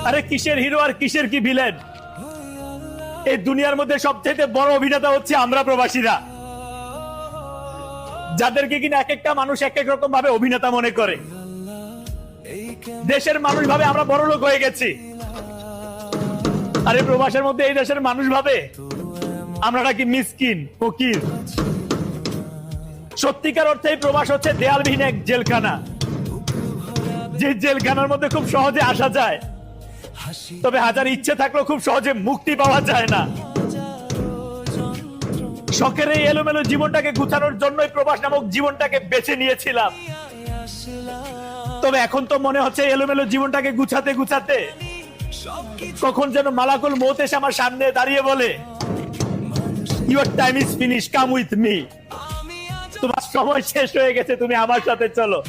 আরে কিসের হিরো আর কিসের কি ভিলেন? এই দুনিয়ার মধ্যে সবচেয়ে বড় অভিনেতা হচ্ছে আমরা প্রবাসীরা, যাদেরকে কিনা এক একটা মানুষ এক এক রকম ভাবে অভিনেতা মনে করে। দেশের মানুষ ভাবে আমরা বড় লোক হয়ে গেছি, আরে প্রবাসের মধ্যে এই দেশের মানুষ ভাবে আমরা নাকি মিসকিন ফকির। সত্যিকার অর্থে এই প্রবাস হচ্ছে দেয়ালবিহীন এক জেলখানা, যে জেলখানার মধ্যে খুব সহজে আসা যায়, তবে হাজার ইচ্ছে থাকলেও খুব সহজে মুক্তি পাওয়া যায় না। শখের এই এলোমেলো জীবনটাকে গুছানোর জন্যই প্রবাস নামক জীবনটাকে বেছে নিয়েছিলাম, তবে এখন তো মনে হচ্ছে এলোমেলো জীবনটাকে গুছাতে গুছাতে কখন যেন মালাকুল মউত এসে আমার সামনে দাঁড়িয়ে বলে, your time is finish, come with me. তোমার সময় শেষ হয়ে গেছে, তুমি আমার সাথে চলো।